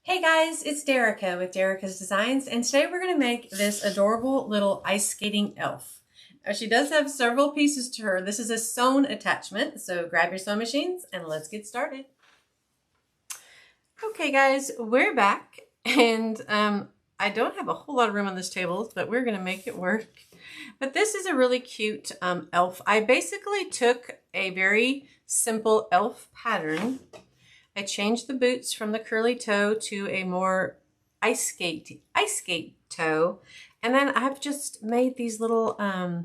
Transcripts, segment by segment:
Hey guys, it's Dereka with Dereka's Designs, and today we're going to make this adorable little ice skating elf. Now, she does have several pieces to her. This is a sewn attachment, so grab your sewing machines and let's get started. Okay guys, we're back, and I don't have a whole lot of room on this table, but we're going to make it work. But this is a really cute elf. I basically took a very simple elf pattern. I changed the boots from the curly toe to a more ice skate toe. And then I've just made these little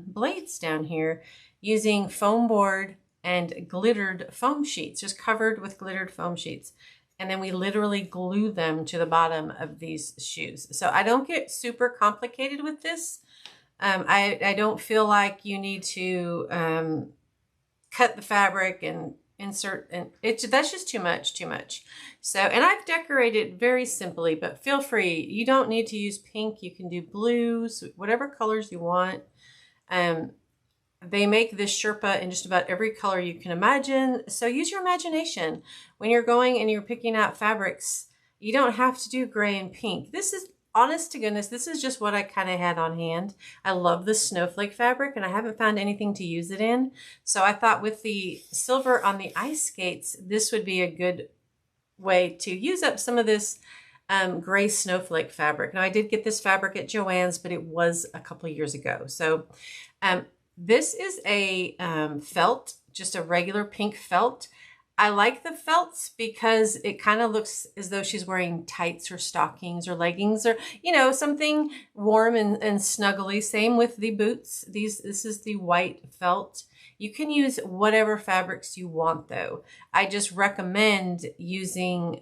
blades down here using foam board and glittered foam sheets, just covered with glittered foam sheets. And then we literally glue them to the bottom of these shoes. So I don't get super complicated with this. I don't feel like you need to cut the fabric and insert, and that's just too much. So, and I've decorated very simply, but feel free. You don't need to use pink. You can do blues, whatever colors you want. They make this Sherpa in just about every color you can imagine. So use your imagination. When you're going and you're picking out fabrics, you don't have to do gray and pink. This is, honest to goodness, this is just what I kind of had on hand. I love the snowflake fabric and I haven't found anything to use it in. So I thought with the silver on the ice skates, this would be a good way to use up some of this gray snowflake fabric. Now I did get this fabric at Joann's, but it was a couple of years ago. So this is a felt, just a regular pink felt. I like the felts because it kind of looks as though she's wearing tights or stockings or leggings or, you know, something warm and snuggly. Same with the boots. This is the white felt. You can use whatever fabrics you want though. I just recommend using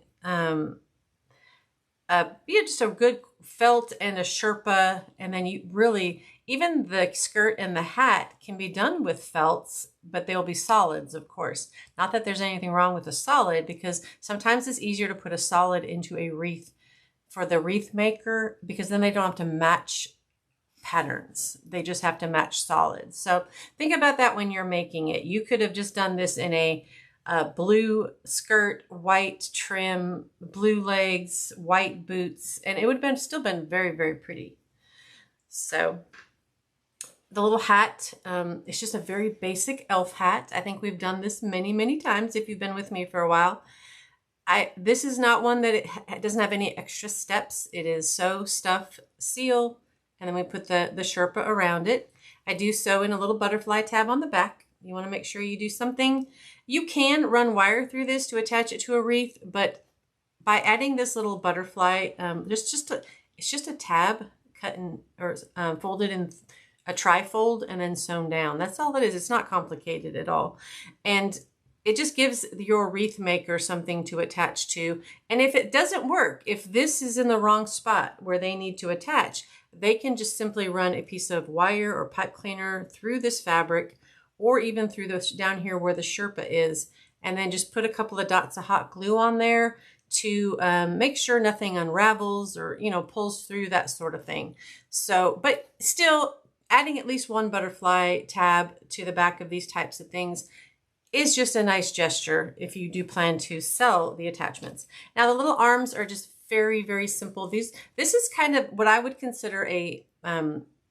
just a good felt and a Sherpa, and then you really, even the skirt and the hat can be done with felts, but they'll be solids, of course. Not that there's anything wrong with a solid, because sometimes it's easier to put a solid into a wreath for the wreath maker, because then they don't have to match patterns. They just have to match solids. So think about that when you're making it. You could have just done this in a blue skirt, white trim, blue legs, white boots, and it would have still been very, very pretty. So the little hat, it's just a very basic elf hat. I think we've done this many, many times if you've been with me for a while. This is not one that it doesn't have any extra steps. It is sew, stuff, seal, and then we put the Sherpa around it. I do sew in a little butterfly tab on the back. You want to make sure you do something. You can run wire through this to attach it to a wreath, but by adding this little butterfly, it's just a tab cut in or folded in a tri-fold and then sewn down. That's all it is. It's not complicated at all. And it just gives your wreath maker something to attach to. And if it doesn't work, if this is in the wrong spot where they need to attach, they can just simply run a piece of wire or pipe cleaner through this fabric, or even through this down here where the Sherpa is, and then just put a couple of dots of hot glue on there to make sure nothing unravels or, you know, pulls through, that sort of thing. So, but still adding at least one butterfly tab to the back of these types of things is just a nice gesture if you do plan to sell the attachments. Now the little arms are just very, very simple. This is kind of what I would consider a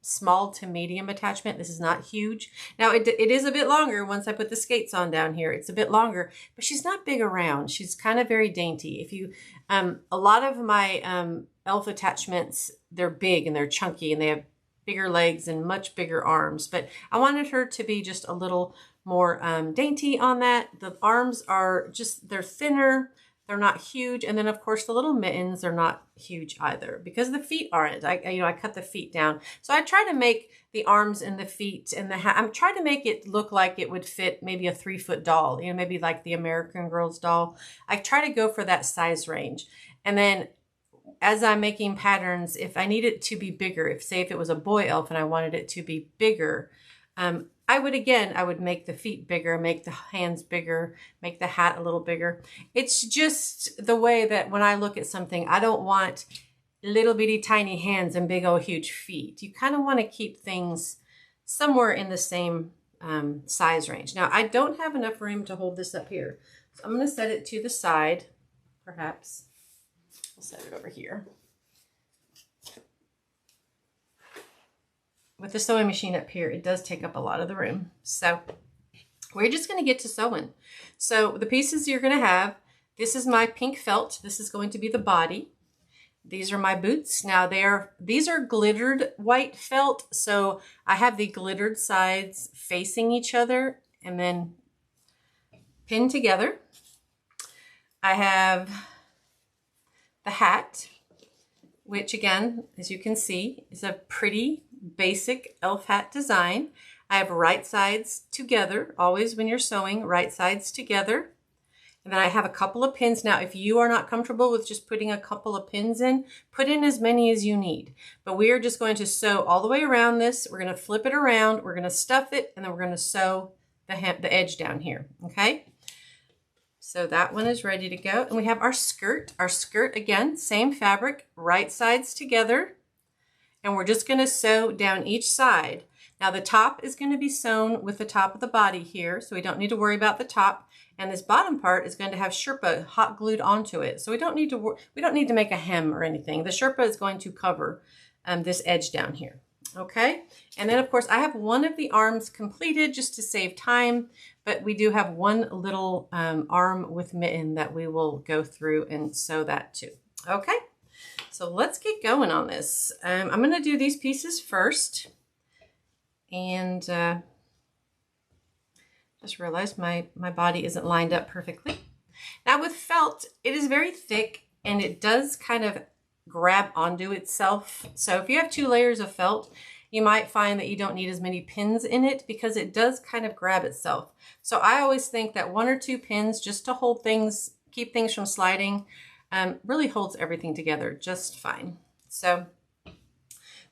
small to medium attachment. This is not huge. Now it is a bit longer once I put the skates on down here. It's a bit longer, but she's not big around. She's kind of very dainty. If you, a lot of my elf attachments, they're big and they're chunky and they have bigger legs and much bigger arms, but I wanted her to be just a little more dainty on that. The arms are just, they're thinner. They're not huge. And then of course the little mittens are not huge either because the feet aren't. I cut the feet down. So I try to make the arms and the feet and the hat, I'm trying to make it look like it would fit maybe a 3-foot doll, you know, maybe like the American Girl's doll. I try to go for that size range. And then as I'm making patterns, if I need it to be bigger, if it was a boy elf and I wanted it to be bigger, I would make the feet bigger, make the hands bigger, make the hat a little bigger. It's just the way that when I look at something, I don't want little bitty tiny hands and big old huge feet. You kind of want to keep things somewhere in the same size range. Now I don't have enough room to hold this up here. So I'm going to set it to the side, perhaps I'll set it over here. With the sewing machine up here, it does take up a lot of the room. So we're just going to get to sewing. So the pieces you're going to have, this is my pink felt. This is going to be the body. These are my boots. Now these are glittered white felt. So I have the glittered sides facing each other and then pinned together. I have the hat, which again, as you can see, is a pretty basic elf hat design. I have right sides together, always when you're sewing, right sides together. And then I have a couple of pins. Now, if you are not comfortable with just putting a couple of pins in, put in as many as you need. But we are just going to sew all the way around this. We're going to flip it around, we're going to stuff it, and then we're going to sew the edge down here, okay? So that one is ready to go. And we have our skirt. Our skirt, again, same fabric, right sides together. And we're just going to sew down each side. Now the top is going to be sewn with the top of the body here, so we don't need to worry about the top. And this bottom part is going to have Sherpa hot glued onto it, so we don't need to make a hem or anything. The Sherpa is going to cover this edge down here. Okay, and then of course I have one of the arms completed just to save time, but we do have one little arm with mitten that we will go through and sew that too. Okay, so let's get going on this. I'm going to do these pieces first. And just realized my body isn't lined up perfectly. Now with felt, it is very thick and it does kind of grab onto itself. So if you have 2 layers of felt, you might find that you don't need as many pins in it because it does kind of grab itself. So I always think that 1 or 2 pins just to hold things, keep things from sliding, really holds everything together just fine. So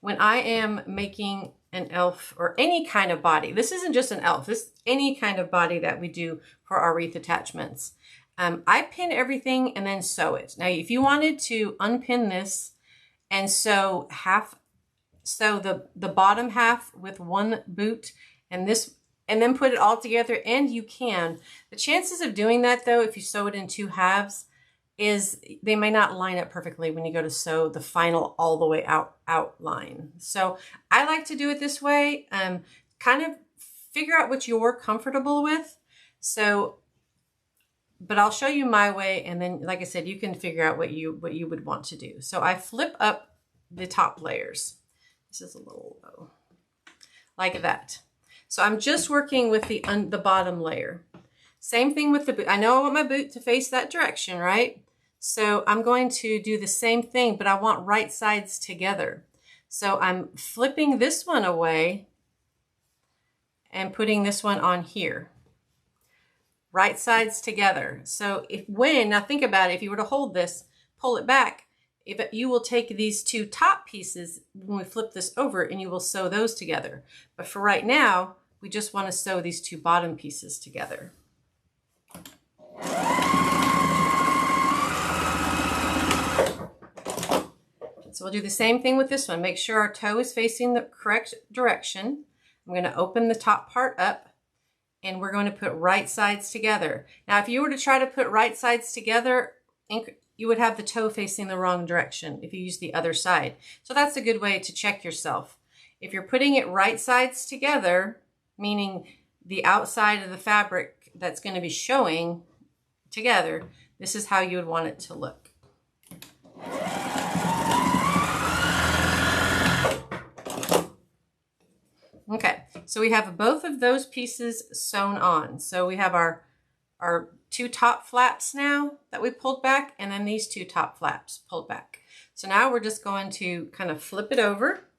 when I am making an elf or any kind of body, this isn't just an elf, this is any kind of body that we do for our wreath attachments. I pin everything and then sew it. Now, if you wanted to unpin this and sew the bottom half with 1 boot and this, and then put it all together, and you can. The chances of doing that though, if you sew it in 2 halves, is they may not line up perfectly when you go to sew the final all the way outline. So I like to do it this way, kind of figure out what you're comfortable with. So, but I'll show you my way, and then like I said, you can figure out what you would want to do. So I flip up the top layers. This is a little low, like that. So I'm just working with the bottom layer. Same thing with the boot. I know I want my boot to face that direction, right? So I'm going to do the same thing, but I want right sides together. So I'm flipping this one away and putting this one on here. Right sides together. So now think about it, if you were to hold this, pull it back, you will take these 2 top pieces when we flip this over and you will sew those together. But for right now, we just want to sew these 2 bottom pieces together. So we'll do the same thing with this one. Make sure our toe is facing the correct direction. I'm going to open the top part up and we're going to put right sides together. Now, if you were to try to put right sides together, you would have the toe facing the wrong direction if you use the other side. So that's a good way to check yourself. If you're putting it right sides together, meaning the outside of the fabric that's going to be showing together, this is how you would want it to look. Okay, so we have both of those pieces sewn on. So we have our 2 top flaps now that we pulled back, and then these 2 top flaps pulled back. So now we're just going to kind of flip it over,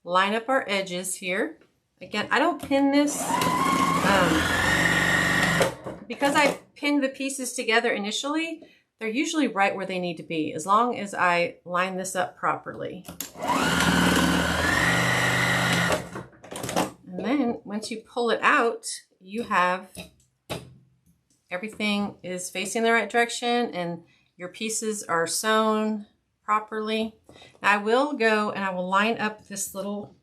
line up our edges here. Again, I don't pin this because I pinned the pieces together initially. They're usually right where they need to be, as long as I line this up properly. And then once you pull it out, you have everything is facing the right direction and your pieces are sewn properly. Now I will go and I will line up this little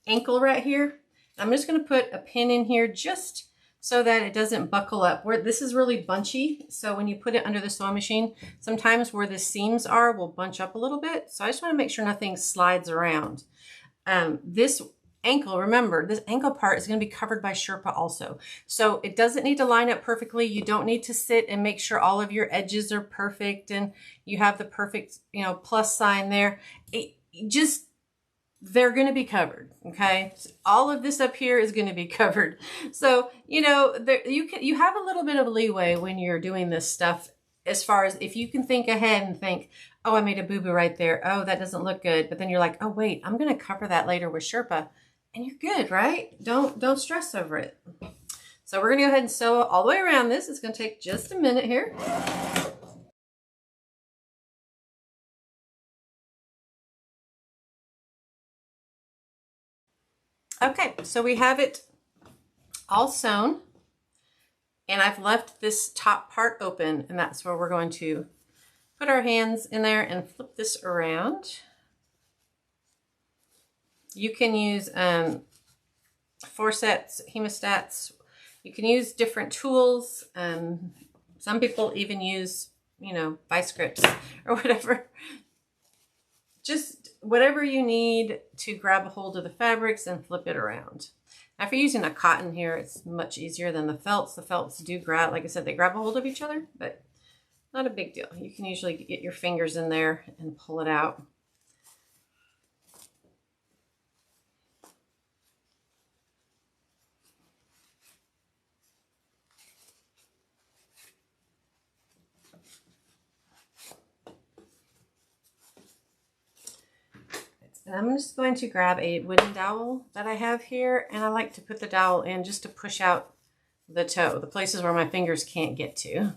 ankle right here. I'm just going to put a pin in here just so that it doesn't buckle up. This is really bunchy, so when you put it under the sewing machine, sometimes where the seams are will bunch up a little bit. So I just want to make sure nothing slides around. This ankle, remember, this ankle part is going to be covered by Sherpa also. So it doesn't need to line up perfectly. You don't need to sit and make sure all of your edges are perfect and you have the perfect, you know, plus sign there. They're going to be covered. Okay. So all of this up here is going to be covered. So, you know, you have a little bit of leeway when you're doing this stuff, as far as if you can think ahead and think, oh, I made a boo-boo right there. Oh, that doesn't look good. But then you're like, oh, wait, I'm going to cover that later with Sherpa. And you're good, right? Don't stress over it. So we're going to go ahead and sew all the way around this. It's going to take just a minute here. Okay, so we have it all sewn. And I've left this top part open, and that's where we're going to put our hands in there and flip this around. You can use forceps, hemostats. You can use different tools. Some people even use, you know, vice grips or whatever. Just whatever you need to grab a hold of the fabrics and flip it around. Now, if you're using a cotton here, it's much easier than the felts. The felts do grab, like I said, they grab a hold of each other, but not a big deal. You can usually get your fingers in there and pull it out. And I'm just going to grab a wooden dowel that I have here, and I like to put the dowel in just to push out the toe, the places where my fingers can't get to.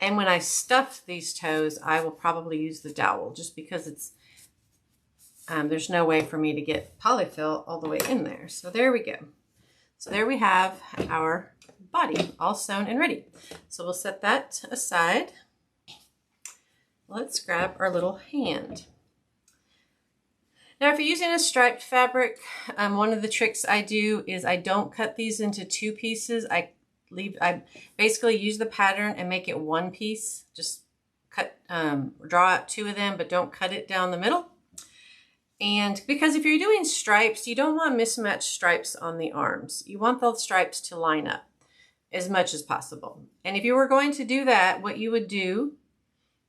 And when I stuff these toes, I will probably use the dowel just because it's there's no way for me to get polyfill all the way in there. So there we go. So there we have our body all sewn and ready. So we'll set that aside. Let's grab our little hand. Now, if you're using a striped fabric, one of the tricks I do is I don't cut these into two pieces. I basically use the pattern and make it one piece. Just cut, draw out two of them, but don't cut it down the middle. And because if you're doing stripes, you don't want mismatched stripes on the arms. You want those stripes to line up as much as possible. And if you were going to do that, what you would do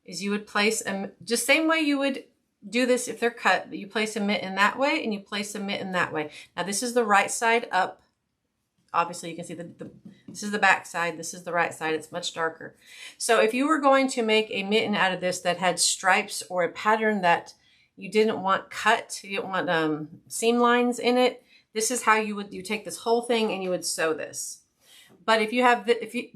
is you would place them just same way you would do this if they're cut. You place a mitten that way and you place a mitten that way. Now this is the right side up. Obviously you can see this is the back side, this is the right side, it's much darker. So if you were going to make a mitten out of this that had stripes or a pattern that you didn't want cut, you didn't want seam lines in it, this is how you take this whole thing and you would sew this. But if you have,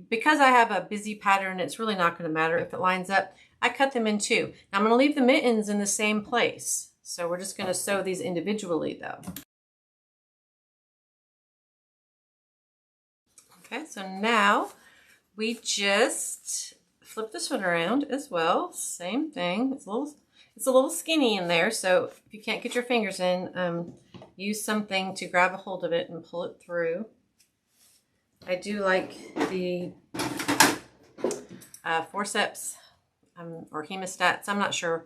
because I have a busy pattern, it's really not going to matter if it lines up. I cut them in two. Now I'm going to leave the mittens in the same place. So we're just going to sew these individually though. Okay, so now we just flip this one around as well. Same thing. It's a little skinny in there, so if you can't get your fingers in, use something to grab a hold of it and pull it through. I do like the forceps or hemostats. I'm not sure.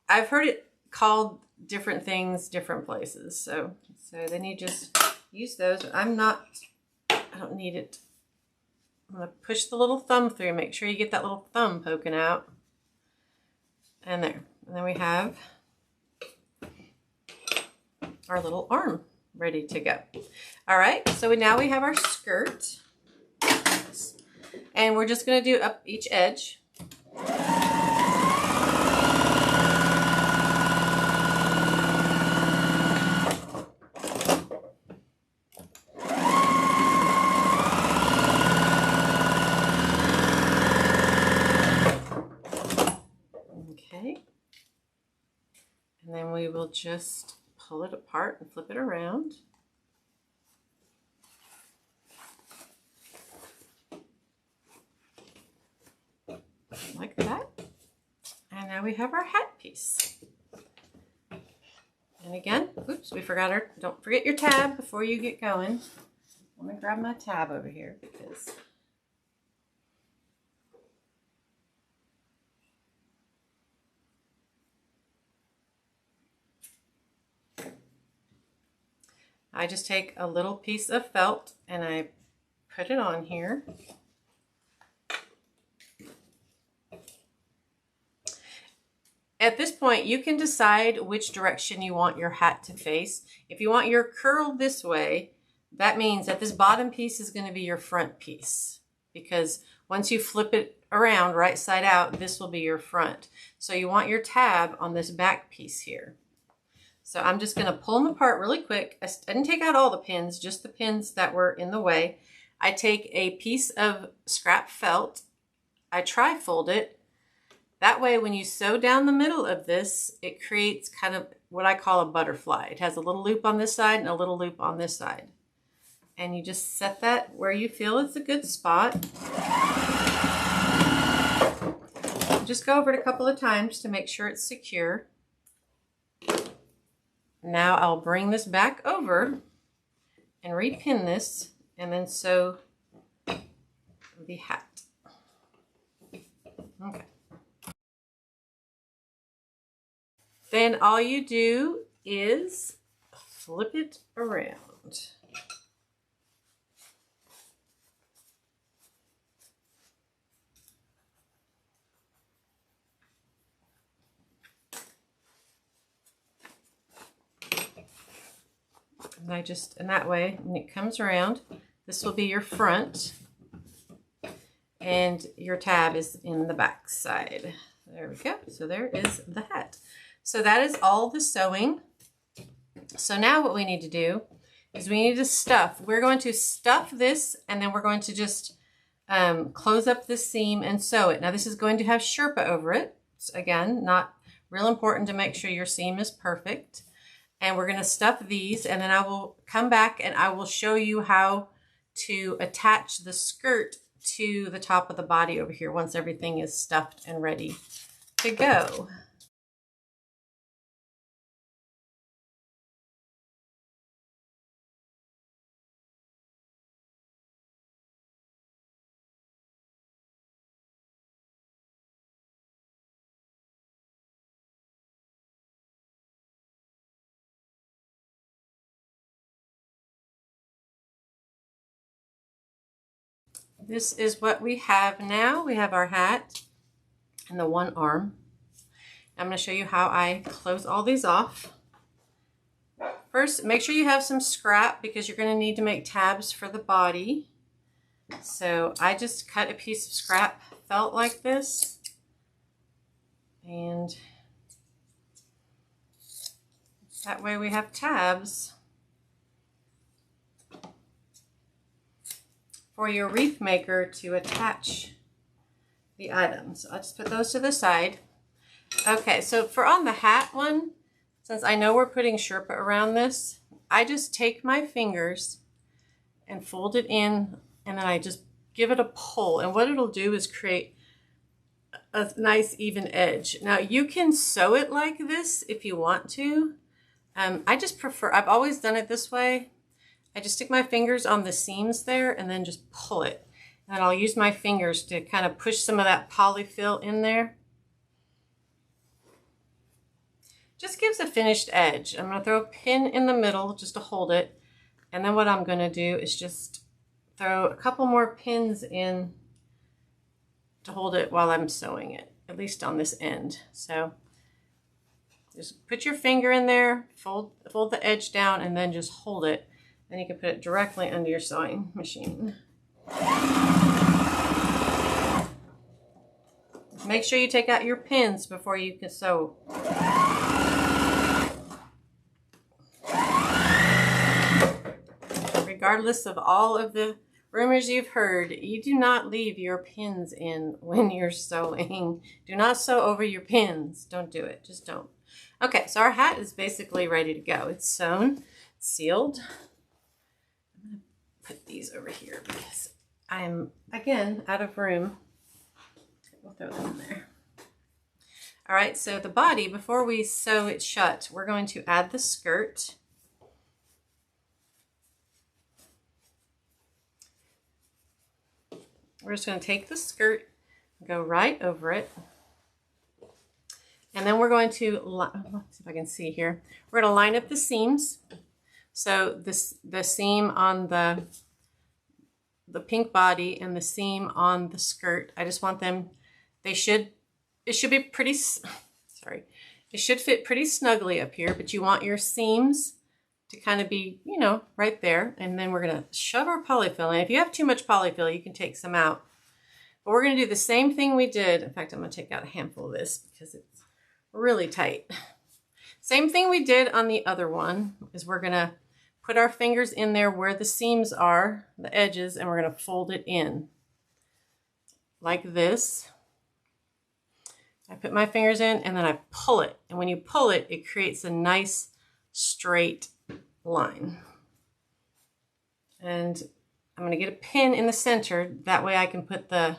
I've heard it called different things, different places. So then you just use those. I don't need it. I'm going to push the little thumb through. Make sure you get that little thumb poking out. And there. And then we have our little arm ready to go. All right, so now we have our skirt. And we're just going to do up each edge. Okay. And then we will just pull it apart and flip it around. Like that. And now we have our hat piece. And again, oops, we forgot don't forget your tab before you get going. Let me grab my tab over here because I just take a little piece of felt and I put it on here. At this point, you can decide which direction you want your hat to face. If you want your curl this way, that means that this bottom piece is going to be your front piece, because once you flip it around right side out, this will be your front. So you want your tab on this back piece here. So I'm just going to pull them apart really quick. I didn't take out all the pins, just the pins that were in the way. I take a piece of scrap felt, I tri-fold it. That way, when you sew down the middle of this, it creates kind of what I call a butterfly. It has a little loop on this side and a little loop on this side. And you just set that where you feel it's a good spot. Just go over it a couple of times to make sure it's secure. Now I'll bring this back over and repin this and then sew the hat. Okay. Then all you do is flip it around. And that way, when it comes around, this will be your front and your tab is in the back side. There we go. So there is the hat. So that is all the sewing. So now what we need to do is we need to stuff. We're going to stuff this and then we're going to just close up this seam and sew it. Now this is going to have Sherpa over it. So again, not real important to make sure your seam is perfect. And we're going to stuff these and then I will come back and I will show you how to attach the skirt to the top of the body over here once everything is stuffed and ready to go. This is what we have now. We have our hat and the one arm. I'm going to show you how I close all these off. First, make sure you have some scrap because you're going to need to make tabs for the body. So I just cut a piece of scrap felt like this. And that way we have tabs for your wreath maker to attach the items. I'll just put those to the side. Okay, so for on the hat one, since I know we're putting Sherpa around this, I just take my fingers and fold it in and then I just give it a pull. And what it'll do is create a nice even edge. Now you can sew it like this if you want to. I just prefer, I've always done it this way. I just stick my fingers on the seams there and then just pull it. And I'll use my fingers to kind of push some of that polyfill in there. Just gives a finished edge. I'm going to throw a pin in the middle just to hold it. And then what I'm going to do is just throw a couple more pins in to hold it while I'm sewing it, at least on this end. So just put your finger in there, fold the edge down, and then just hold it. Then you can put it directly under your sewing machine. Make sure you take out your pins before you can sew. Regardless of all of the rumors you've heard, you do not leave your pins in when you're sewing. Do not sew over your pins. Don't do it. Just don't. Okay, so our hat is basically ready to go. It's sewn, sealed. Put these over here because I'm, again, out of room. We'll throw them in there. All right, so the body, before we sew it shut, we're going to add the skirt. we're just going to take the skirt, go right over it. And then we're going to, let's see if I can see here. We're going to line up the seams. So the seam on the pink body and the seam on the skirt, I just want them, it should be pretty, sorry, it should fit pretty snugly up here, but you want your seams to kind of be, you know, right there. And then we're going to shove our polyfill in. If you have too much polyfill, you can take some out. But we're going to do the same thing we did. In fact, I'm going to take out a handful of this because it's really tight. Same thing we did on the other one is we're going to put our fingers in there where the seams are, the edges, and we're going to fold it in like this. I put my fingers in and then I pull it. And when you pull it, it creates a nice straight line. And I'm going to get a pin in the center. That way I can put the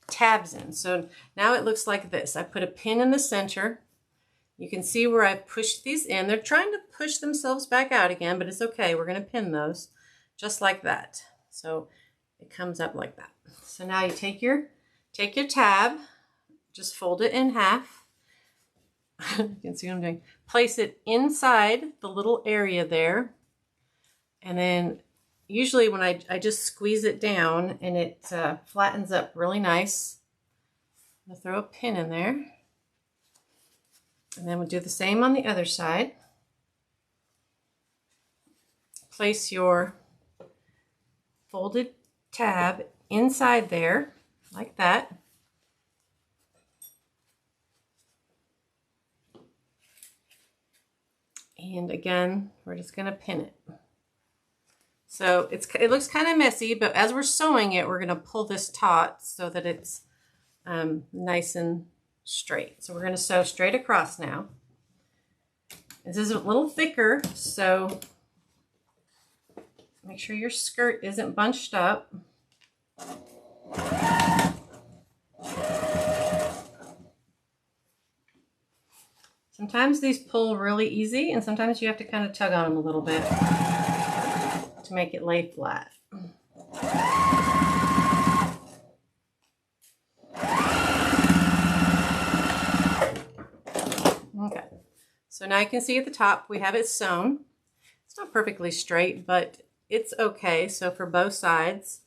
tabs in. So now it looks like this. I put a pin in the center. You can see where I pushed these in. They're trying to push themselves back out again, but it's okay. We're going to pin those just like that. So it comes up like that. So now you take your tab, just fold it in half. You can see what I'm doing. Place it inside the little area there. And then usually when I just squeeze it down and it flattens up really nice. I'm going to throw a pin in there. And then we'll do the same on the other side. Place your folded tab inside there, like that. And again, we're just going to pin it. So it looks kind of messy, but as we're sewing it, we're going to pull this taut so that it's nice and straight. So we're going to sew straight across now. This is a little thicker, so make sure your skirt isn't bunched up. Sometimes these pull really easy, and sometimes you have to kind of tug on them a little bit to make it lay flat. Okay, so now you can see at the top we have it sewn. It's not perfectly straight, but it's okay. So for both sides,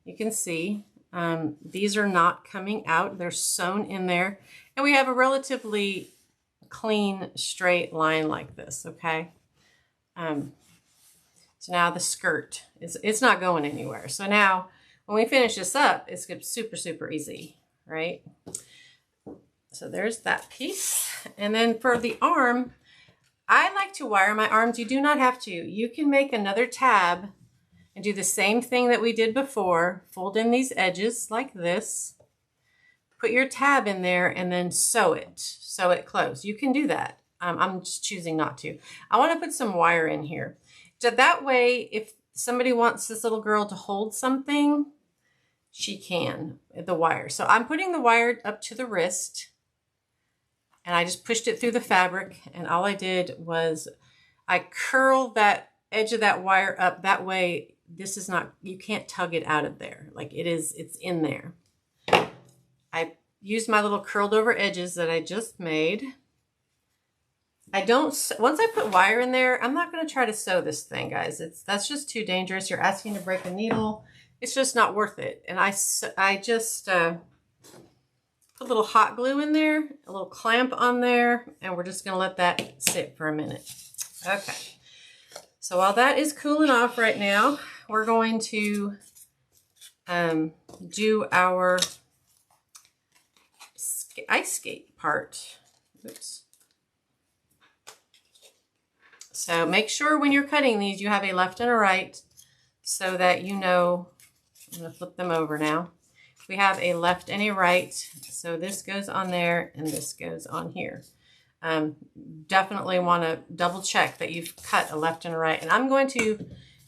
you can see these are not coming out. They're sewn in there. And we have a relatively clean, straight line like this, okay? So now the skirt, it's not going anywhere. So now when we finish this up, it's super, super easy, right? So there's that piece. And then for the arm, I like to wire my arms. You do not have to. You can make another tab and do the same thing that we did before. Fold in these edges like this. Put your tab in there and then sew it closed. You can do that. I'm just choosing not to. I want to put some wire in here. So that way, if somebody wants this little girl to hold something, she can, the wire. So I'm putting the wire up to the wrist. And I just pushed it through the fabric, and all I did was I curled that edge of that wire up. That way, this is not, you can't tug it out of there. Like it's in there. I used my little curled over edges that I just made. Once I put wire in there, I'm not going to try to sew this thing, guys. That's just too dangerous. You're asking to break a needle. It's just not worth it. And I just put a little hot glue in there, a little clamp on there, and we're just going to let that sit for a minute. Okay. So while that is cooling off right now, we're going to do our ice skate part. Oops. So make sure when you're cutting these, you have a left and a right so that you know. I'm going to flip them over now. We have a left and a right. So this goes on there and this goes on here. Definitely want to double check that you've cut a left and a right. And I'm going to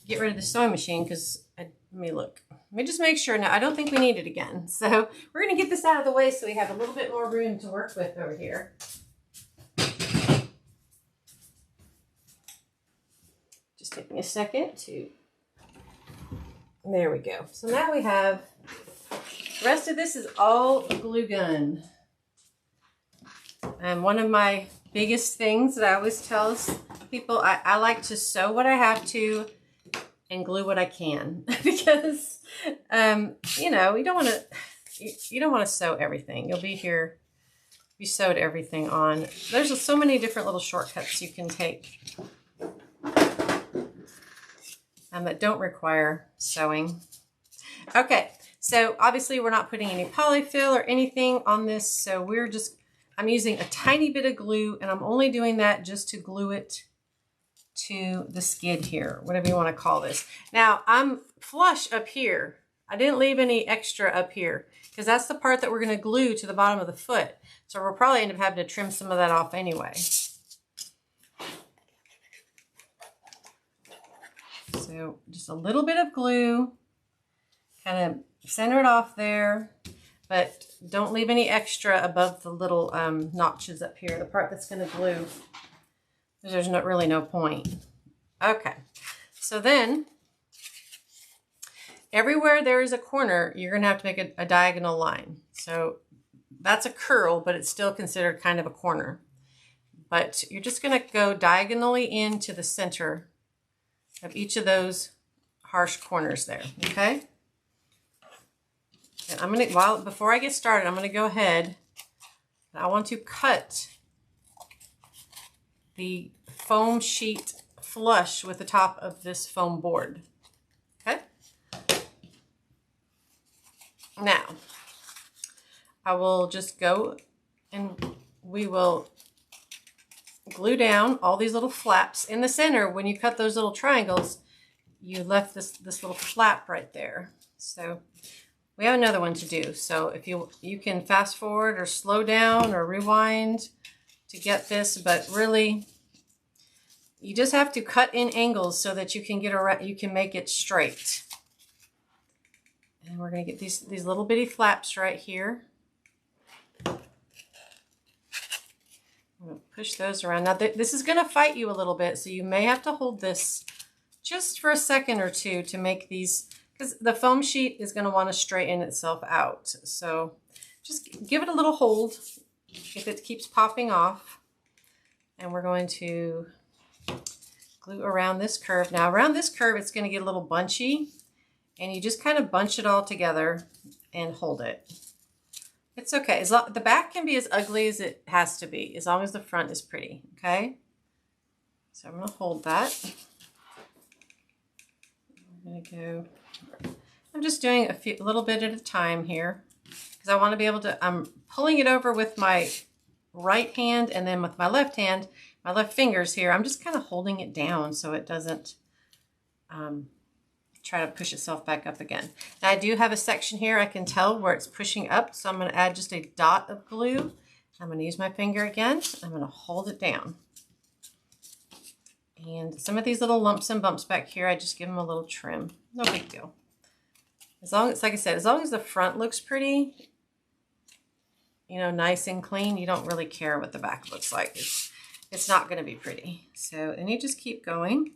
get rid of the sewing machine because, let me look. Let me just make sure. Now, I don't think we need it again. So we're going to get this out of the way so we have a little bit more room to work with over here. Just take me a second to, there we go. So now we have The rest of this is all glue gun. And one of my biggest things that I always tell people, I like to sew what I have to and glue what I can. Because, you know, you don't want to sew everything. You'll be here, you sewed everything on. There's so many different little shortcuts you can take that don't require sewing. Okay, so obviously we're not putting any polyfill or anything on this, so I'm using a tiny bit of glue, and I'm only doing that just to glue it to the skid here, whatever you want to call this. Now, I'm flush up here. I didn't leave any extra up here because that's the part that we're going to glue to the bottom of the foot. So we'll probably end up having to trim some of that off anyway. So just a little bit of glue, kind of center it off there, but don't leave any extra above the little notches up here, the part that's going to glue. There's really no point. Okay, so then everywhere there is a corner, you're going to have to make a diagonal line. So that's a curl, but it's still considered kind of a corner. But you're just going to go diagonally into the center of each of those harsh corners there, okay? And I'm going to, before I get started, I'm going to go ahead and I want to cut the foam sheet flush with the top of this foam board, okay? Now, I will just go and we will glue down all these little flaps. In the center, when you cut those little triangles, you left this little flap right there. So we have another one to do. So if you can fast forward or slow down or rewind to get this, but really you just have to cut in angles so that you can get around, you can make it straight. And we're going to get these little bitty flaps right here. I'm going to push those around. Now this is going to fight you a little bit, so you may have to hold this just for a second or two to make these, because the foam sheet is going to want to straighten itself out. So just give it a little hold if it keeps popping off. And we're going to glue around this curve. Now around this curve, it's going to get a little bunchy, and you just kind of bunch it all together and hold it. It's okay. The back can be as ugly as it has to be, as long as the front is pretty, okay? So I'm going to hold that. I'm going to go, I'm just doing a little bit at a time here, because I want to be able to, I'm pulling it over with my right hand, and then with my left hand, my left fingers here, I'm just kind of holding it down so it doesn't try to push itself back up again. Now I do have a section here I can tell where it's pushing up, so I'm going to add just a dot of glue. I'm going to use my finger again. I'm going to hold it down. And some of these little lumps and bumps back here, I just give them a little trim. No big deal. As long as, like I said, as long as the front looks pretty, you know, nice and clean, you don't really care what the back looks like. It's not going to be pretty. So, and you just keep going.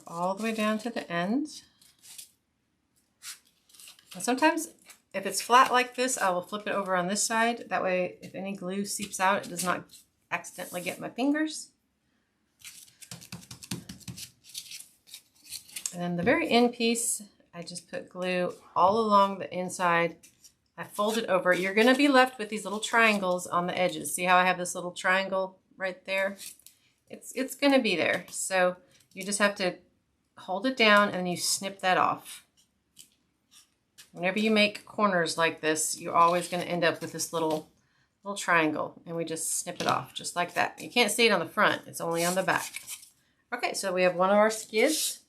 All the way down to the end. And sometimes if it's flat like this, I will flip it over on this side. That way, if any glue seeps out, it does not accidentally get my fingers. And then the very end piece, I just put glue all along the inside. I fold it over. You're going to be left with these little triangles on the edges. See how I have this little triangle right there? It's going to be there. So you just have to hold it down and then you snip that off. Whenever you make corners like this, you're always going to end up with this little triangle, and we just snip it off just like that. You can't see it on the front, it's only on the back. Okay, so we have one of our skids.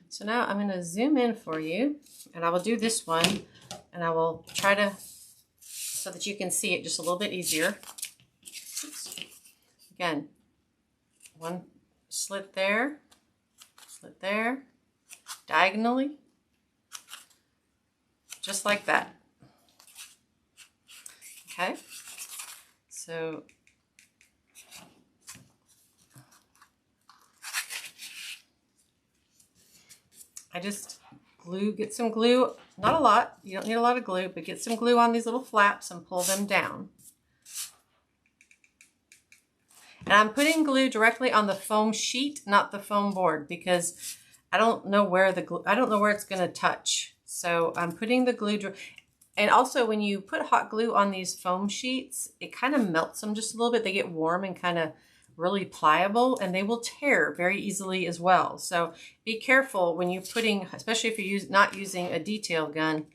So now I'm going to zoom in for you, and I will do this one, and I will try to, so that you can see it just a little bit easier. Oops. Again, one slit there, diagonally, just like that. Okay, so I just get some glue, not a lot, you don't need a lot of glue, but get some glue on these little flaps and pull them down. And I'm putting glue directly on the foam sheet, not the foam board, because I don't know where it's going to touch. So I'm putting the glue, and also when you put hot glue on these foam sheets, it kind of melts them just a little bit. They get warm and kind of really pliable, and they will tear very easily as well. So be careful when you're putting, especially if you're not using a detail gun,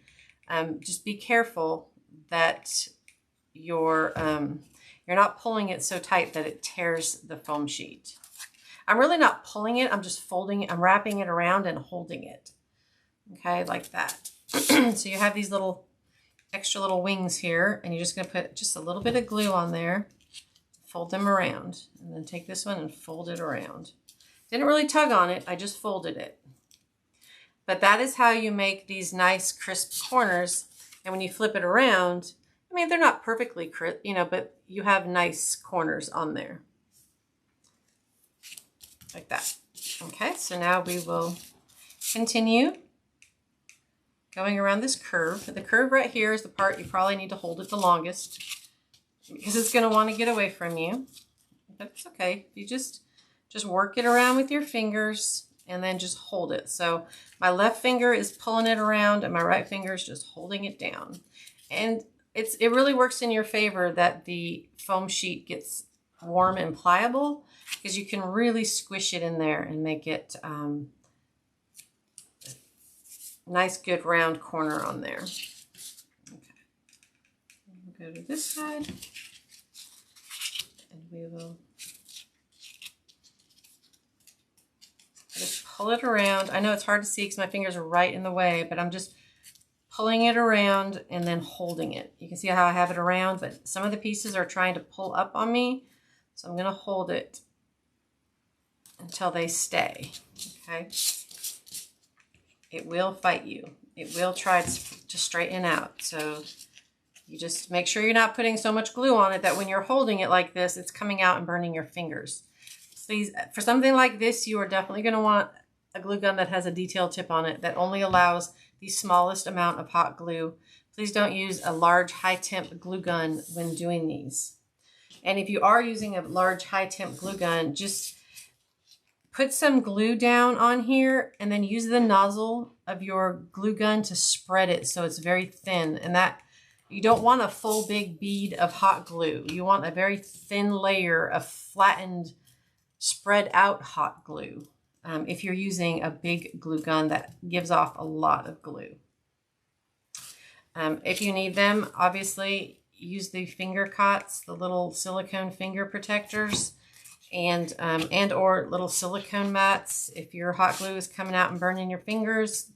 just be careful that you're not pulling it so tight that it tears the foam sheet. I'm really not pulling it, I'm just folding it, I'm wrapping it around and holding it. Okay, like that. So you have these little extra little wings here, and you're just gonna put just a little bit of glue on there, fold them around, and then take this one and fold it around. Didn't really tug on it, I just folded it. But that is how you make these nice crisp corners. And when you flip it around, I mean, they're not perfectly crisp, you know, but you have nice corners on there. Like that. Okay, so now we will continue going around this curve. The curve right here is the part you probably need to hold it the longest, because it's going to want to get away from you. But it's okay. You just work it around with your fingers and then just hold it. So my left finger is pulling it around and my right finger is just holding it down. And it really works in your favor that the foam sheet gets warm and pliable, because you can really squish it in there and make it nice, good round corner on there. Okay. We'll go to this side, and we will just pull it around. I know it's hard to see because my fingers are right in the way, but I'm just pulling it around and then holding it. You can see how I have it around, but some of the pieces are trying to pull up on me, so I'm going to hold it until they stay. Okay. It will fight you. It will try to straighten out. So you just make sure you're not putting so much glue on it that when you're holding it like this, it's coming out and burning your fingers. Please, for something like this, you are definitely going to want a glue gun that has a detail tip on it that only allows the smallest amount of hot glue. Please don't use a large high temp glue gun when doing these. And if you are using a large high temp glue gun, just put some glue down on here and then use the nozzle of your glue gun to spread it so it's very thin. And that, you don't want a full big bead of hot glue. You want a very thin layer of flattened, spread out hot glue. If you're using a big glue gun that gives off a lot of glue. If you need them, obviously use the finger cots, the little silicone finger protectors, and or little silicone mats. If your hot glue is coming out and burning your fingers,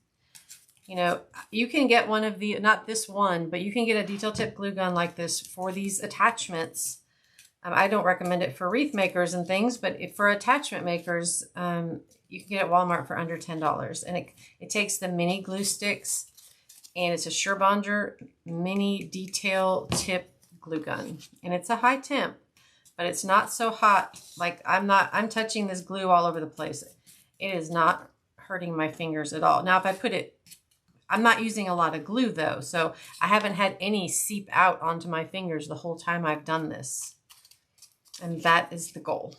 you know, you can get one of the, not this one, but you can get a detail tip glue gun like this for these attachments. I don't recommend it for wreath makers and things, but if for attachment makers, you can get it at Walmart for under $10. And it takes the mini glue sticks, and it's a Surebonder mini detail tip glue gun. And it's a high temp, but it's not so hot. Like I'm touching this glue all over the place. It is not hurting my fingers at all. Now, if I put it, I'm not using a lot of glue though, so I haven't had any seep out onto my fingers the whole time I've done this. And that is the goal.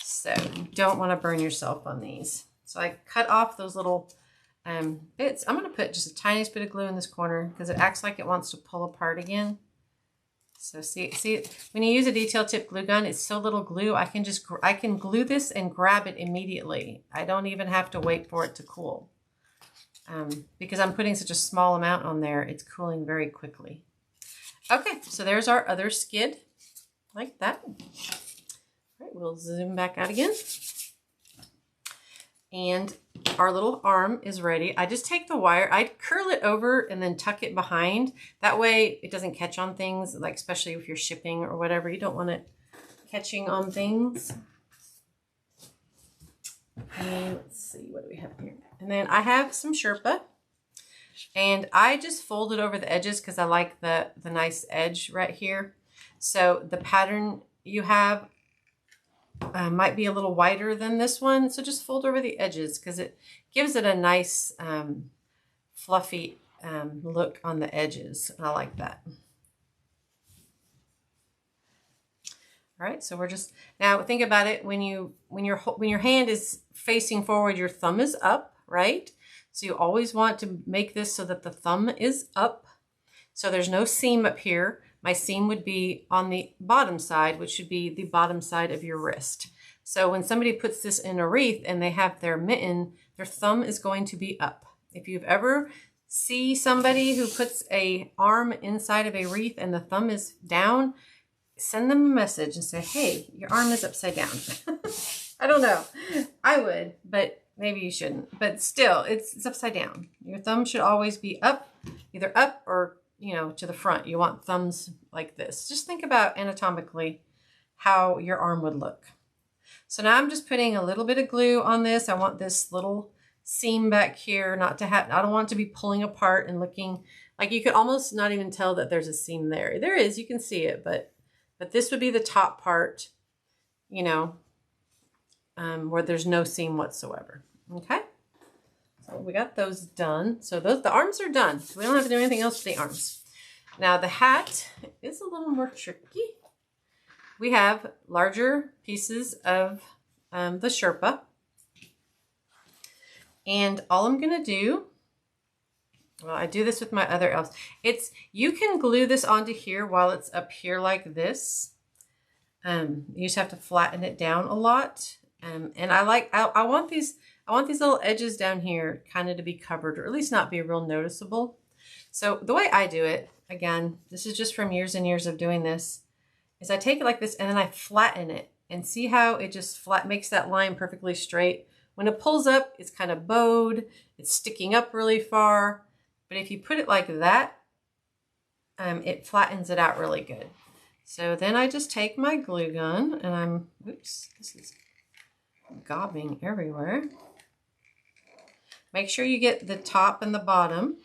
So you don't want to burn yourself on these. So I cut off those little bits. I'm going to put just a tiniest bit of glue in this corner because it acts like it wants to pull apart again. So see, when you use a detail tip glue gun, it's so little glue. I can glue this and grab it immediately. I don't even have to wait for it to cool. Because I'm putting such a small amount on there, it's cooling very quickly. Okay, so there's our other skid, like that. All right, we'll zoom back out again. And our little arm is ready. I just take the wire, I curl it over and then tuck it behind. That way it doesn't catch on things, like especially if you're shipping or whatever. You don't want it catching on things. And let's see, what do we have here? And then I have some Sherpa. And I just folded over the edges because I like the nice edge right here. So the pattern you have might be a little wider than this one. So just fold over the edges because it gives it a nice fluffy look on the edges. I like that. All right, so we're just, now think about it, when your hand is facing forward, your thumb is up, right? So you always want to make this so that the thumb is up. So there's no seam up here. My seam would be on the bottom side, which should be the bottom side of your wrist. So when somebody puts this in a wreath and they have their mitten, their thumb is going to be up. If you've ever see somebody who puts a arm inside of a wreath and the thumb is down, send them a message and say, hey, your arm is upside down. I don't know. I would, but maybe you shouldn't. But still, it's upside down. Your thumb should always be up, either up or, you know, to the front. You want thumbs like this. Just think about anatomically how your arm would look. So now I'm just putting a little bit of glue on this. I want this little seam back here not to have, I don't want it to be pulling apart and looking like you could almost not even tell that there's a seam there. There is, you can see it, but this would be the top part, you know, where there's no seam whatsoever. Okay. So we got those done. So the arms are done. So we don't have to do anything else with the arms. Now the hat is a little more tricky. We have larger pieces of the Sherpa. And all I'm going to do, well, I do this with my other elves. You can glue this onto here while it's up here like this. You just have to flatten it down a lot. And I want these little edges down here kind of to be covered, or at least not be real noticeable. So the way I do it, again, this is just from years and years of doing this, is I take it like this and then I flatten it, and see how it just makes that line perfectly straight. When it pulls up, it's kind of bowed, it's sticking up really far. But if you put it like that, it flattens it out really good. So then I just take my glue gun and oops, this is gobbing everywhere. Make sure you get the top and the bottom.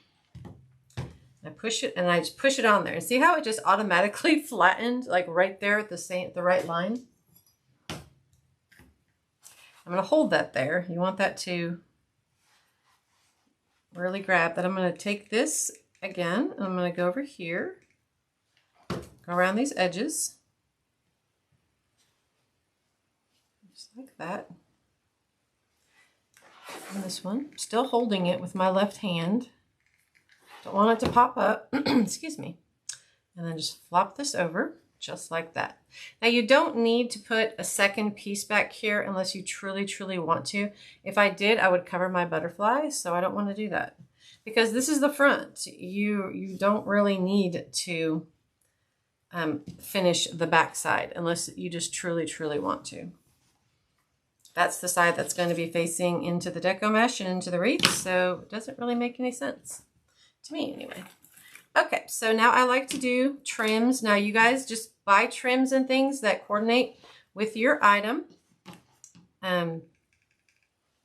I push it and I just push it on there. And see how it just automatically flattened, like right there at the right line? I'm going to hold that there. You want that to really grab that. I'm going to take this again. I'm going to go over here, go around these edges, just like that. And this one, still holding it with my left hand. Don't want it to pop up. Excuse me. And then just flop this over. Just like that. Now you don't need to put a second piece back here unless you truly, truly want to. If I did, I would cover my butterfly, so I don't want to do that. Because this is the front. You don't really need to finish the back side unless you just truly, truly want to. That's the side that's going to be facing into the deco mesh and into the wreath, so it doesn't really make any sense. To me, anyway. Okay, so now I like to do trims. Now you guys just buy trims and things that coordinate with your item.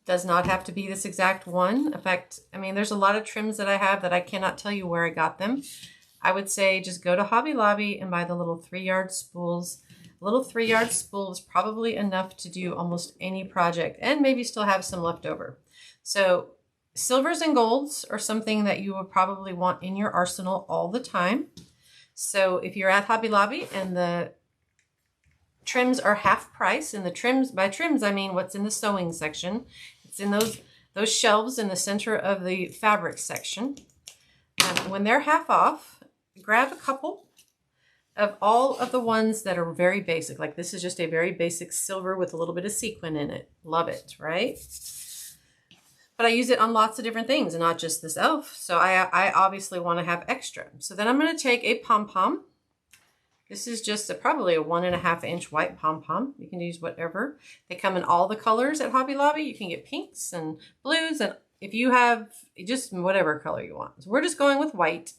Does not have to be this exact one. In fact, I mean, there's a lot of trims that I have that I cannot tell you where I got them. I would say just go to Hobby Lobby and buy the little 3-yard spools. A little 3-yard spool is probably enough to do almost any project and maybe still have some left over. So silvers and golds are something that you will probably want in your arsenal all the time. So if you're at Hobby Lobby and the trims are half price, and the trims, by trims I mean what's in the sewing section. It's in those shelves in the center of the fabric section. When they're half off, grab a couple of all of the ones that are very basic. Like this is just a very basic silver with a little bit of sequin in it. Love it, right? But I use it on lots of different things and not just this elf. So I obviously want to have extra. So then I'm going to take a pom-pom. This is just probably a 1.5 inch white pom-pom. You can use whatever. They come in all the colors at Hobby Lobby. You can get pinks and blues, and if you have just whatever color you want. So we're just going with white.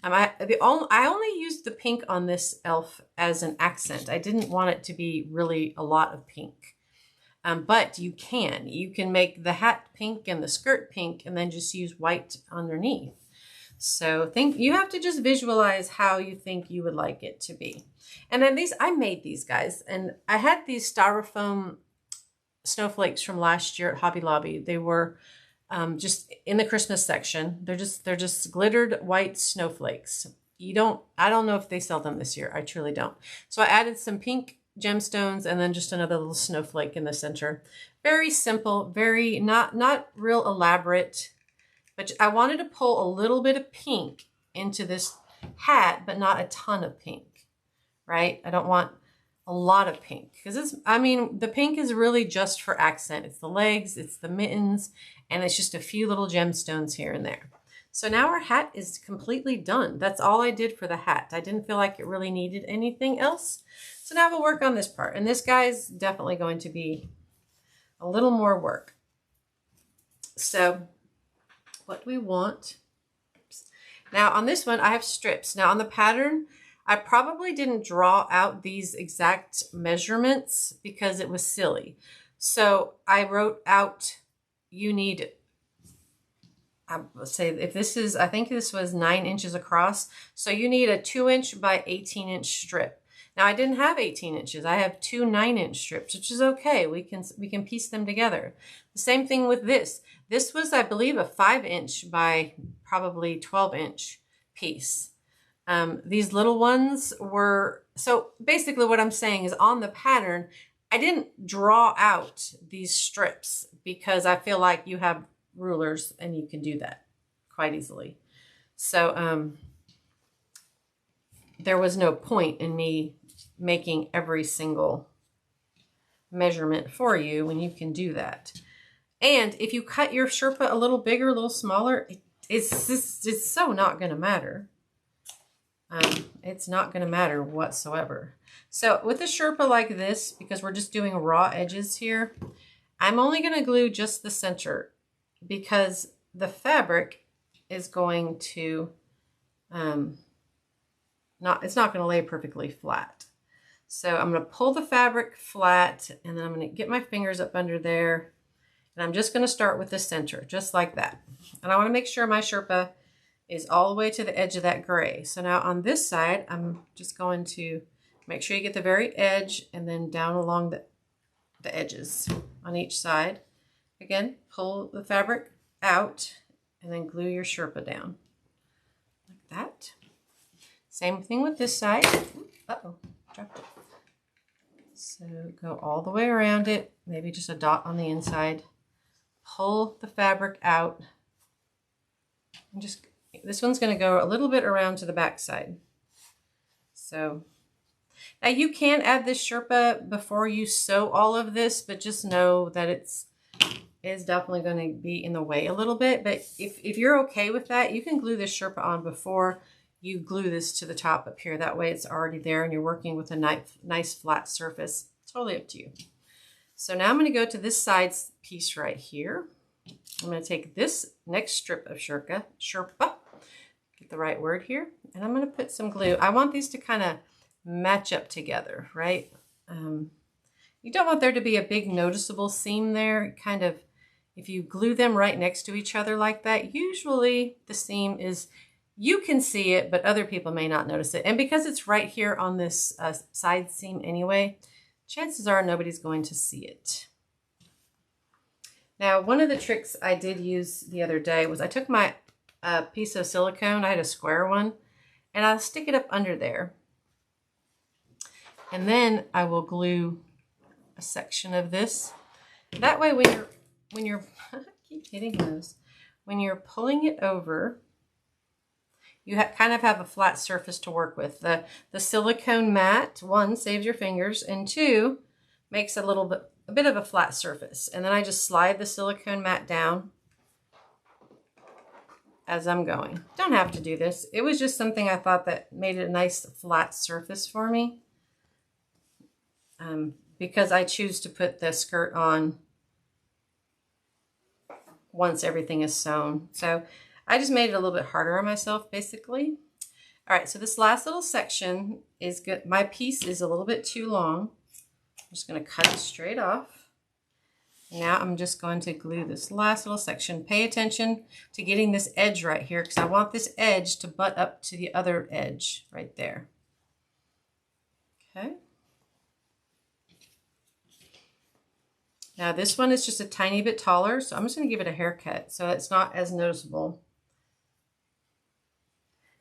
I only used the pink on this elf as an accent. I didn't want it to be really a lot of pink. But you can make the hat pink and the skirt pink and then just use white underneath. So you have to just visualize how you think you would like it to be. And then I made these guys, and I had these styrofoam snowflakes from last year at Hobby Lobby. They were just in the Christmas section. They're just glittered white snowflakes. I don't know if they sell them this year. I truly don't. So I added some pink gemstones and then just another little snowflake in the center. Very simple, very not real elaborate, but I wanted to pull a little bit of pink into this hat, but not a ton of pink, right? I don't want a lot of pink because the pink is really just for accent. It's the legs, it's the mittens, and it's just a few little gemstones here and there. So now our hat is completely done. That's all I did for the hat. I didn't feel like it really needed anything else. So now we'll work on this part. And this guy's definitely going to be a little more work. So what do we want? Now on this one, I have strips. Now on the pattern, I probably didn't draw out these exact measurements because it was silly. So I wrote out, you need, let's say if this is, I think this was 9 inches across. So you need a 2-inch by 18-inch strip. Now I didn't have 18 inches. I have 2 9-inch strips, which is okay. We can piece them together. The same thing with this. This was, I believe, a 5-inch by probably 12-inch piece. These little ones were, so basically what I'm saying is on the pattern, I didn't draw out these strips because I feel like you have rulers and you can do that quite easily. So there was no point in me making every single measurement for you when you can do that. And if you cut your Sherpa a little bigger, a little smaller, it's so not going to matter. It's not going to matter whatsoever. So with a Sherpa like this, because we're just doing raw edges here, I'm only going to glue just the center because the fabric is going to, it's not going to lay perfectly flat. So I'm going to pull the fabric flat and then I'm going to get my fingers up under there. And I'm just going to start with the center, just like that. And I want to make sure my Sherpa is all the way to the edge of that gray. So now on this side, I'm just going to make sure you get the very edge and then down along the edges on each side. Again, pull the fabric out and then glue your Sherpa down like that. Same thing with this side. Uh-oh, dropped it. So go all the way around it, maybe just a dot on the inside. Pull the fabric out. And just, this one's going to go a little bit around to the back side. So now you can add this Sherpa before you sew all of this, but just know that it is definitely going to be in the way a little bit. But if you're okay with that, you can glue this Sherpa on before you glue this to the top up here. That way it's already there and you're working with a nice flat surface. Totally up to you. So now I'm going to go to this side piece right here. I'm going to take this next strip of Sherpa, get the right word here, and I'm going to put some glue. I want these to kind of match up together, right? You don't want there to be a big noticeable seam there. Kind of, if you glue them right next to each other like that, usually the seam is, you can see it, but other people may not notice it. And because it's right here on this side seam anyway, chances are nobody's going to see it. Now, one of the tricks I did use the other day was I took my piece of silicone, I had a square one, and I'll stick it up under there. And then I will glue a section of this. That way when you're I keep hitting those. When you're pulling it over, you kind of have a flat surface to work with. The silicone mat, 1, saves your fingers, and 2, makes a bit of a flat surface. And then I just slide the silicone mat down as I'm going. Don't have to do this. It was just something I thought that made it a nice flat surface for me. Because I choose to put the skirt on once everything is sewn. So I just made it a little bit harder on myself, basically. All right, so this last little section is good. My piece is a little bit too long. I'm just gonna cut it straight off. Now I'm just going to glue this last little section. Pay attention to getting this edge right here because I want this edge to butt up to the other edge right there. Okay. Now this one is just a tiny bit taller, so I'm just going to give it a haircut so it's not as noticeable.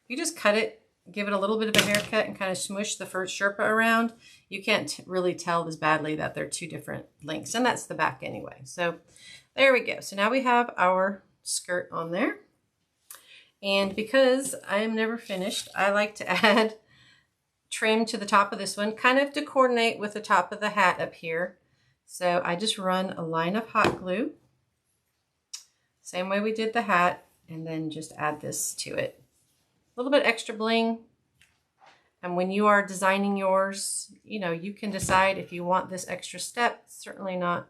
You just cut it, give it a little bit of a haircut and kind of smush the first Sherpa around. You can't really tell as badly that they're two different lengths, and that's the back anyway. So there we go. So now we have our skirt on there. And because I am never finished, I like to add trim to the top of this one, kind of to coordinate with the top of the hat up here. So I just run a line of hot glue, same way we did the hat, and then just add this to it. A little bit extra bling. And when you are designing yours, you know, you can decide if you want this extra step. Certainly not,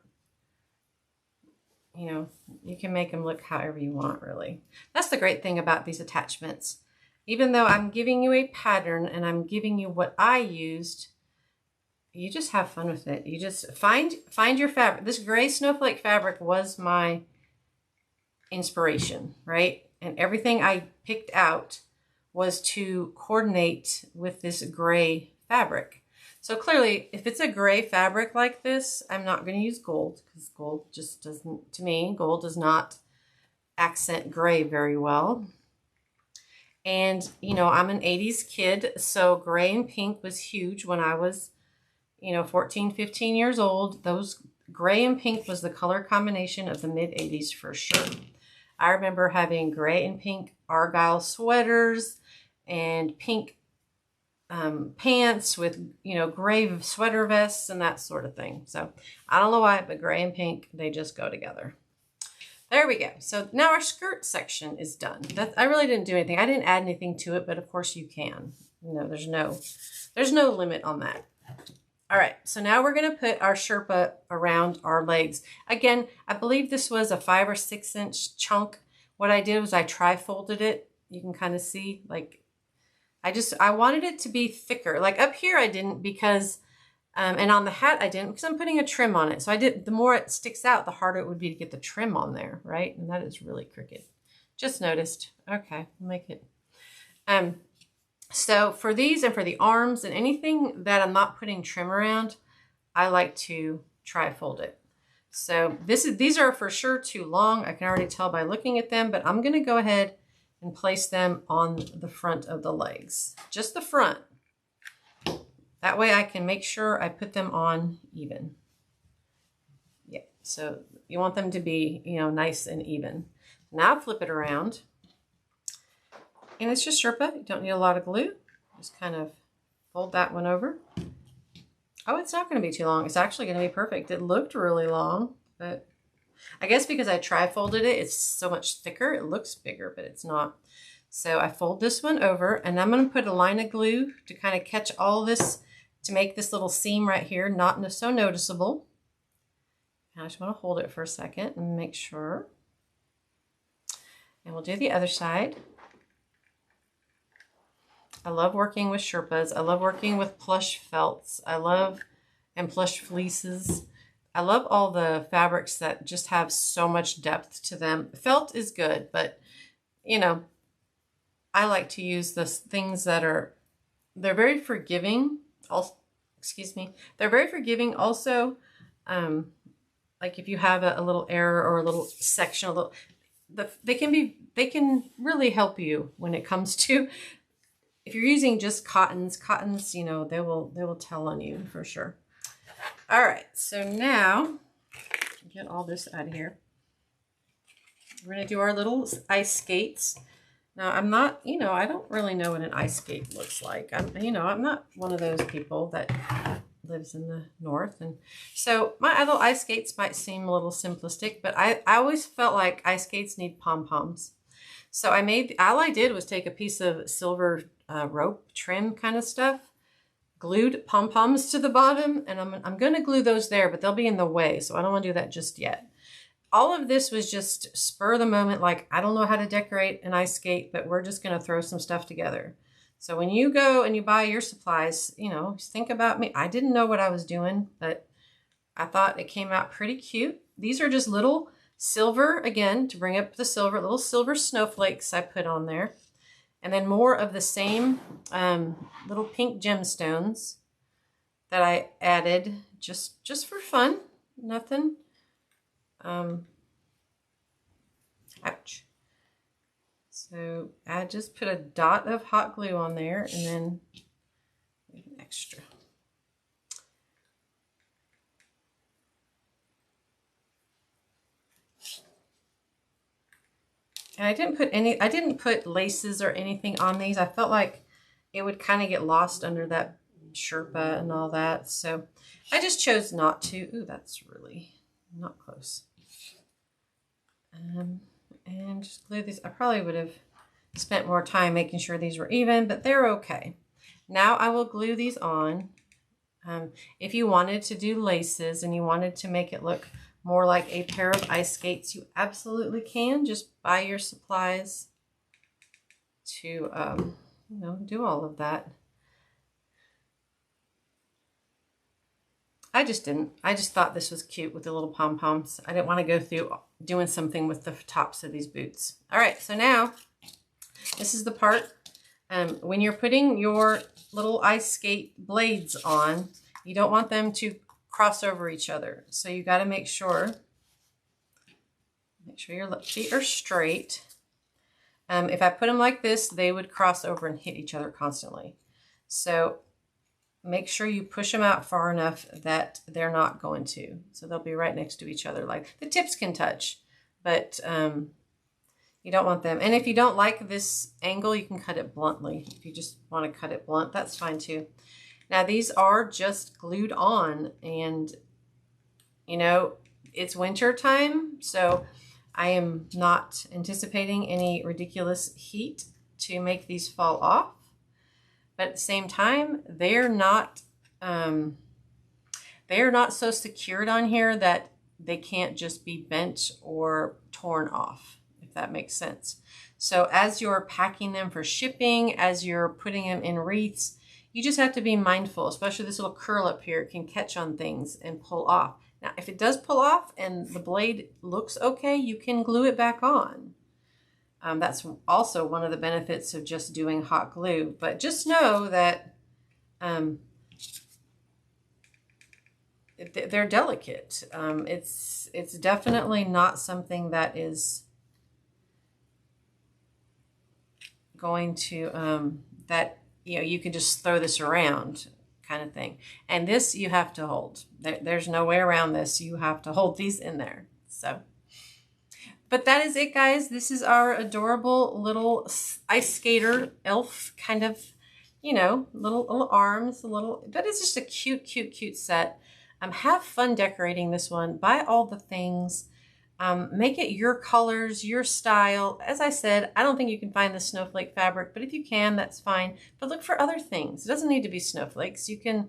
you know, you can make them look however you want, really. That's the great thing about these attachments. Even though I'm giving you a pattern and I'm giving you what I used, you just have fun with it. You just find your fabric. This gray snowflake fabric was my inspiration, right? And everything I picked out was to coordinate with this gray fabric. So clearly, if it's a gray fabric like this, I'm not going to use gold because gold just doesn't, to me, gold does not accent gray very well. And, you know, I'm an 80s kid, so gray and pink was huge when I was, you know, 14, 15 years old. Those gray and pink was the color combination of the mid 80s for sure. I remember having gray and pink Argyle sweaters and pink pants with, you know, gray sweater vests and that sort of thing. So I don't know why, but gray and pink, they just go together. There we go. So now our skirt section is done. I really didn't do anything. I didn't add anything to it, but of course you can. You know, there's no limit on that. All right, so now we're going to put our Sherpa around our legs. Again, I believe this was a 5 or 6 inch chunk. What I did was I tri-folded it. You can kind of see, like, I wanted it to be thicker. Like up here I didn't because, and on the hat I didn't because I'm putting a trim on it. So the more it sticks out, the harder it would be to get the trim on there, right? And that is really crooked. Just noticed. Okay, we'll make it. So for these and for the arms and anything that I'm not putting trim around, I like to tri-fold it. So these are for sure too long. I can already tell by looking at them, but I'm going to go ahead and place them on the front of the legs, just the front. That way I can make sure I put them on even. Yeah, so you want them to be, you know, nice and even. Now flip it around. And it's just Sherpa. You don't need a lot of glue. Just kind of fold that one over. Oh, it's not going to be too long. It's actually going to be perfect. It looked really long, but I guess because I tri-folded it, it's so much thicker. It looks bigger, but it's not. So I fold this one over, and I'm going to put a line of glue to kind of catch all this, to make this little seam right here not so noticeable. I just want to hold it for a second and make sure. And we'll do the other side. I love working with Sherpas. I love working with plush felts. And plush fleeces. I love all the fabrics that just have so much depth to them. Felt is good, but you know, I like to use the things that they're very forgiving. Also, excuse me. They're very forgiving also. Like if you have a little error or a little section, they can really help you when it comes to, if you're using just cottons, you know, they will tell on you for sure. All right, so now get all this out of here. We're gonna do our little ice skates. Now I'm not, you know, I don't really know what an ice skate looks like. I'm not one of those people that lives in the north, and so my little ice skates might seem a little simplistic, but I always felt like ice skates need pom-poms. So all I did was take a piece of silver rope trim kind of stuff, glued pom-poms to the bottom, and I'm going to glue those there, but they'll be in the way, so I don't want to do that just yet. All of this was just spur of the moment, like I don't know how to decorate an ice skate, but we're just going to throw some stuff together. So when you go and you buy your supplies, you know, think about me. I didn't know what I was doing, but I thought it came out pretty cute. these are just little silver, again, to bring up the silver, little silver snowflakes I put on there. And then more of the same little pink gemstones that I added just for fun. Nothing. Ouch. So I just put a dot of hot glue on there and then an extra. And I didn't put laces or anything on these. I felt like it would kind of get lost under that Sherpa and all that. So I just chose not to. Ooh, that's really not close. And just glue these. I probably would have spent more time making sure these were even, but they're okay. Now I will glue these on. If you wanted to do laces and you wanted to make it look more like a pair of ice skates, you absolutely can. Just buy your supplies to, you know, do all of that. I just didn't. I just thought this was cute with the little pom-poms. I didn't want to go through doing something with the tops of these boots. All right, so now this is the part when you're putting your little ice skate blades on, you don't want them to cross over each other. So you got to make sure your feet are straight. If I put them like this, they would cross over and hit each other constantly. So make sure you push them out far enough that they're not going to. So they'll be right next to each other. Like the tips can touch, but you don't want them. And if you don't like this angle, you can cut it bluntly. If you just want to cut it blunt, that's fine too. Now these are just glued on, and you know, it's winter time, so I am not anticipating any ridiculous heat to make these fall off. But at the same time, they're not so secured on here that they can't just be bent or torn off, if that makes sense. So as you're packing them for shipping, as you're putting them in wreaths, you just have to be mindful, especially this little curl up here can catch on things and pull off. Now, if it does pull off and the blade looks okay, you can glue it back on. That's also one of the benefits of just doing hot glue. But just know that they're delicate. It's definitely not something that is going to, that, you know, you can just throw this around kind of thing. And this you have to hold. There's no way around this. You have to hold these in there. So. But that is it, guys. This is our adorable little ice skater elf kind of, you know, little arms, but it's just a cute, cute, cute set. Have fun decorating this one. Buy all the things. Make it your colors, your style. As I said, I don't think you can find the snowflake fabric, but if you can, that's fine. But look for other things. It doesn't need to be snowflakes. You can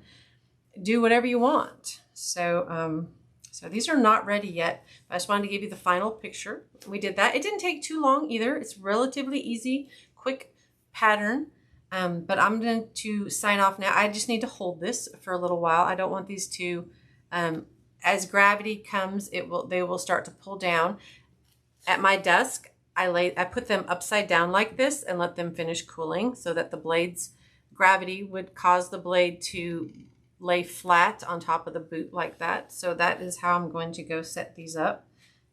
do whatever you want. So, so these are not ready yet. I just wanted to give you the final picture. We did that. It didn't take too long either. It's relatively easy, quick pattern. But I'm going to sign off now. I just need to hold this for a little while. I don't want these to, as gravity comes, they will start to pull down. At my desk, I put them upside down like this and let them finish cooling so that the blades, gravity would cause the blade to lay flat on top of the boot like that. So that is how I'm going to go set these up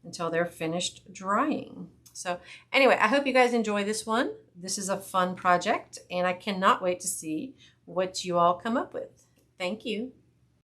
until they're finished drying. So anyway, I hope you guys enjoy this one. This is a fun project and I cannot wait to see what you all come up with. Thank you.